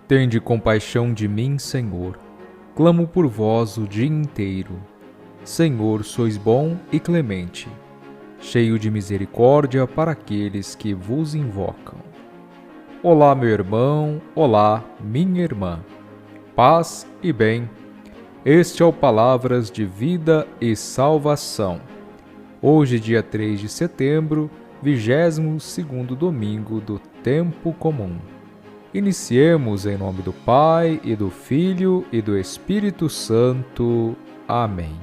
Tende compaixão de mim, Senhor. Clamo por vós o dia inteiro. Senhor, sois bom e clemente, cheio de misericórdia para aqueles que vos invocam. Olá, meu irmão, olá, minha irmã. Paz e bem. Este é o Palavras de Vida e Salvação. Hoje, dia 3 de setembro, 22º domingo do Tempo Comum. Iniciemos em nome do Pai, e do Filho, e do Espírito Santo. Amém.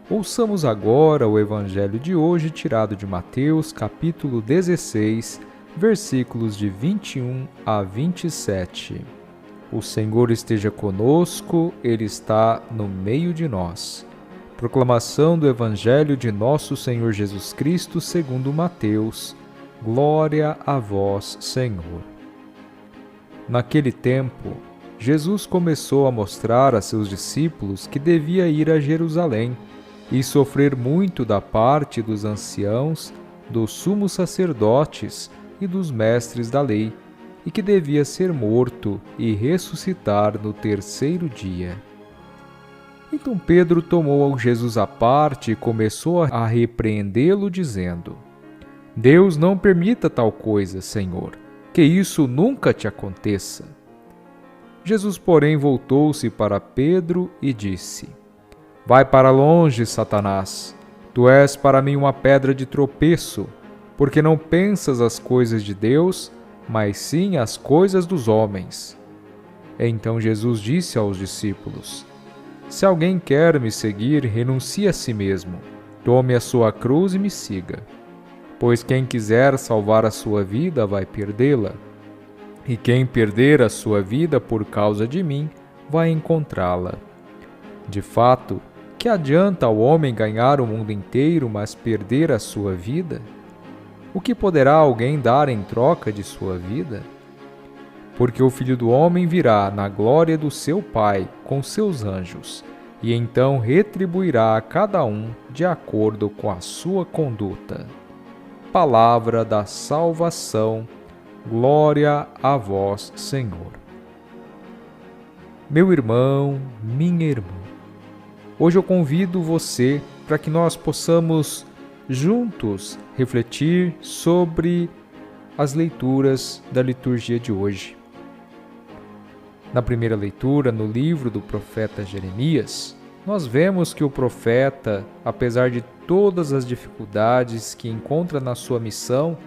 Ouçamos agora o Evangelho de hoje, tirado de Mateus, capítulo 16, versículos de 21 a 27. O Senhor esteja conosco, Ele está no meio de nós. Proclamação do Evangelho de nosso Senhor Jesus Cristo segundo Mateus. Glória a vós, Senhor. Naquele tempo, Jesus começou a mostrar a seus discípulos que devia ir a Jerusalém e sofrer muito da parte dos anciãos, dos sumos sacerdotes e dos mestres da lei, e que devia ser morto e ressuscitar no terceiro dia. Então Pedro tomou Jesus à parte e começou a repreendê-lo, dizendo: Deus não permita tal coisa, Senhor, que isso nunca te aconteça. Jesus, porém, voltou-se para Pedro e disse: Vai para longe, Satanás. Tu és para mim uma pedra de tropeço, porque não pensas as coisas de Deus, mas sim as coisas dos homens. Então Jesus disse aos discípulos: Se alguém quer me seguir, renuncie a si mesmo, tome a sua cruz e me siga. Pois quem quiser salvar a sua vida vai perdê-la, e quem perder a sua vida por causa de mim vai encontrá-la. De fato, que adianta ao homem ganhar o mundo inteiro, mas perder a sua vida? O que poderá alguém dar em troca de sua vida? Porque o Filho do Homem virá na glória do seu Pai com seus anjos, e então retribuirá a cada um de acordo com a sua conduta. Palavra da salvação, glória a vós, Senhor. Meu irmão, minha irmã, hoje eu convido você para que nós possamos juntos refletir sobre as leituras da liturgia de hoje. Na primeira leitura, no livro do profeta Jeremias, nós vemos que o profeta, apesar de todas as dificuldades que encontra na sua missão,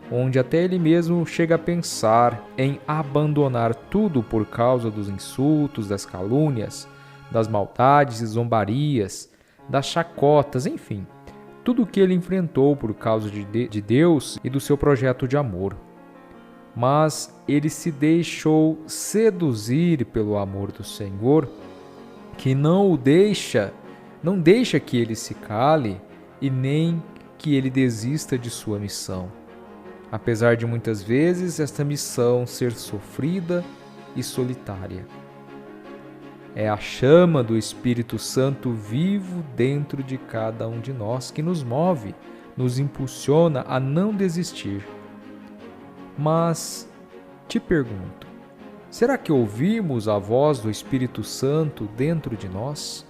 onde até ele mesmo chega a pensar em abandonar tudo por causa dos insultos, das calúnias, das maldades e zombarias, das chacotas, enfim, tudo o que ele enfrentou por causa de Deus e do seu projeto de amor. Mas ele se deixou seduzir pelo amor do Senhor, que não deixa que ele se cale e nem que ele desista de sua missão. Apesar de muitas vezes esta missão ser sofrida e solitária. É a chama do Espírito Santo vivo dentro de cada um de nós que nos move, nos impulsiona a não desistir. Mas te pergunto, será que ouvimos a voz do Espírito Santo dentro de nós?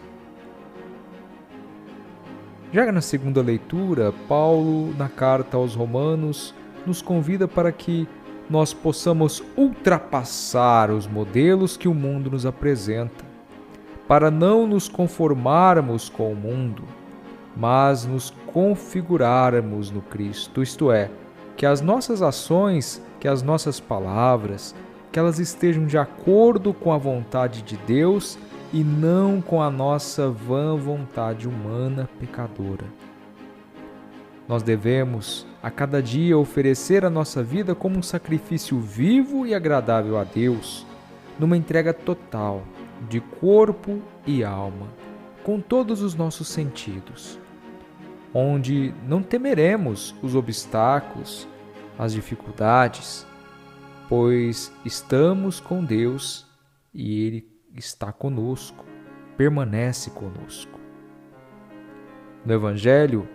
Já na segunda leitura, Paulo, na carta aos Romanos, nos convida para que nós possamos ultrapassar os modelos que o mundo nos apresenta, para não nos conformarmos com o mundo, mas nos configurarmos no Cristo, isto é, que as nossas ações, que as nossas palavras, que elas estejam de acordo com a vontade de Deus e não com a nossa vã vontade humana pecadora. Nós devemos, a cada dia, oferecer a nossa vida como um sacrifício vivo e agradável a Deus, numa entrega total, de corpo e alma, com todos os nossos sentidos, onde não temeremos os obstáculos, as dificuldades, pois estamos com Deus e Ele está conosco, permanece conosco. No Evangelho,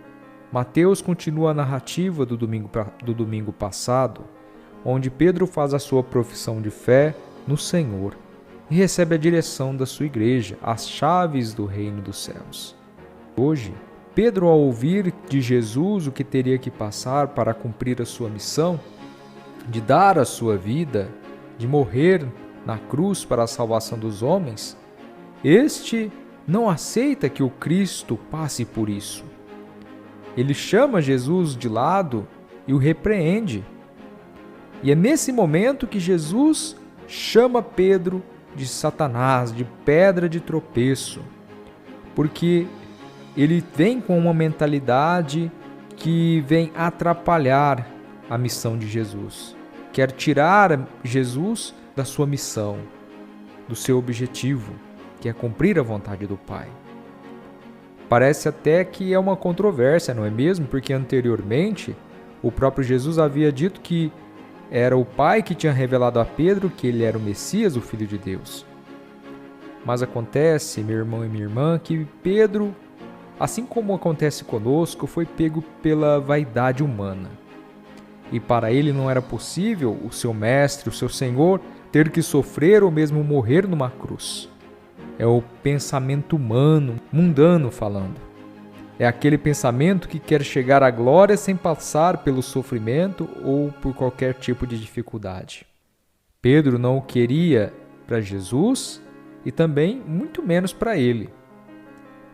Mateus continua a narrativa do domingo passado, onde Pedro faz a sua profissão de fé no Senhor e recebe a direção da sua igreja, as chaves do reino dos céus. Hoje, Pedro, ao ouvir de Jesus o que teria que passar para cumprir a sua missão, de dar a sua vida, de morrer na cruz para a salvação dos homens, este não aceita que o Cristo passe por isso. Ele chama Jesus de lado e o repreende. E é nesse momento que Jesus chama Pedro de Satanás, de pedra de tropeço, porque ele vem com uma mentalidade que vem atrapalhar a missão de Jesus. Quer tirar Jesus da sua missão, do seu objetivo, que é cumprir a vontade do Pai. Parece até que é uma controvérsia, não é mesmo? Porque anteriormente o próprio Jesus havia dito que era o Pai que tinha revelado a Pedro que ele era o Messias, o Filho de Deus. Mas acontece, meu irmão e minha irmã, que Pedro, assim como acontece conosco, foi pego pela vaidade humana. E para ele não era possível o seu mestre, o seu Senhor, ter que sofrer ou mesmo morrer numa cruz. É o pensamento humano, mundano falando. É aquele pensamento que quer chegar à glória sem passar pelo sofrimento ou por qualquer tipo de dificuldade. Pedro não o queria para Jesus e também muito menos para ele.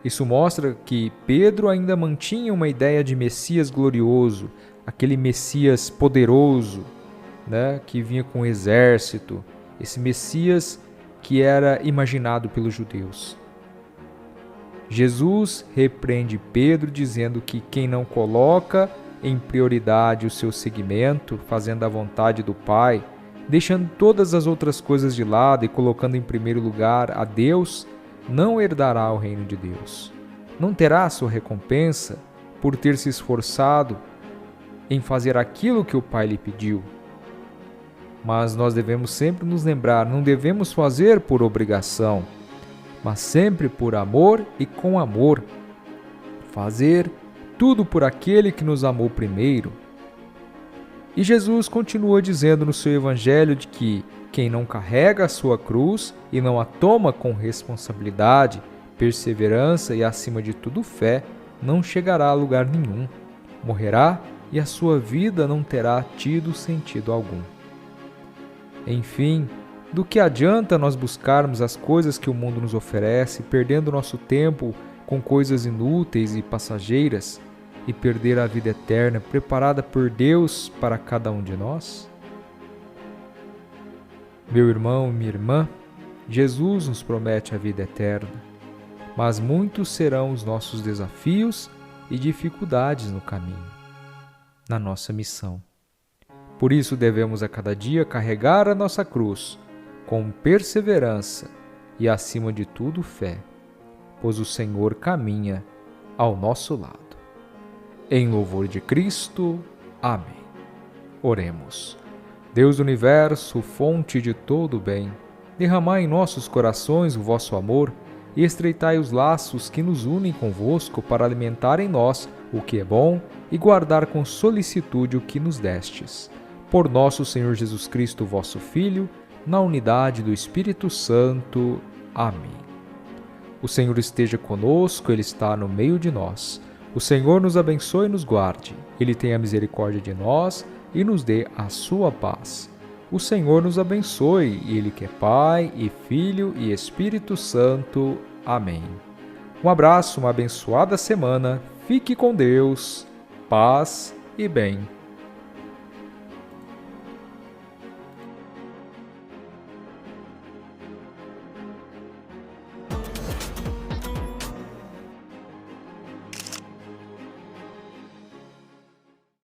Isso mostra que Pedro ainda mantinha uma ideia de Messias glorioso, aquele Messias poderoso, que vinha com um exército, esse Messias que era imaginado pelos judeus. Jesus repreende Pedro dizendo que quem não coloca em prioridade o seu seguimento, fazendo a vontade do Pai, deixando todas as outras coisas de lado e colocando em primeiro lugar a Deus, não herdará o reino de Deus. Não terá a sua recompensa por ter se esforçado em fazer aquilo que o Pai lhe pediu. Mas nós devemos sempre nos lembrar, não devemos fazer por obrigação, mas sempre por amor e com amor. Fazer tudo por aquele que nos amou primeiro. E Jesus continua dizendo no seu Evangelho de que quem não carrega a sua cruz e não a toma com responsabilidade, perseverança e, acima de tudo, fé, não chegará a lugar nenhum. Morrerá e a sua vida não terá tido sentido algum. Enfim, do que adianta nós buscarmos as coisas que o mundo nos oferece, perdendo nosso tempo com coisas inúteis e passageiras, e perder a vida eterna preparada por Deus para cada um de nós? Meu irmão e minha irmã, Jesus nos promete a vida eterna, mas muitos serão os nossos desafios e dificuldades no caminho, na nossa missão. Por isso devemos a cada dia carregar a nossa cruz com perseverança e, acima de tudo, fé, pois o Senhor caminha ao nosso lado. Em louvor de Cristo. Amém. Oremos. Deus do universo, fonte de todo o bem, derramai em nossos corações o vosso amor e estreitai os laços que nos unem convosco para alimentar em nós o que é bom e guardar com solicitude o que nos destes. Por nosso Senhor Jesus Cristo, vosso Filho, na unidade do Espírito Santo. Amém. O Senhor esteja conosco, Ele está no meio de nós. O Senhor nos abençoe e nos guarde. Ele tenha misericórdia de nós e nos dê a sua paz. O Senhor nos abençoe, Ele que é Pai e Filho e Espírito Santo. Amém. Um abraço, uma abençoada semana. Fique com Deus, paz e bem.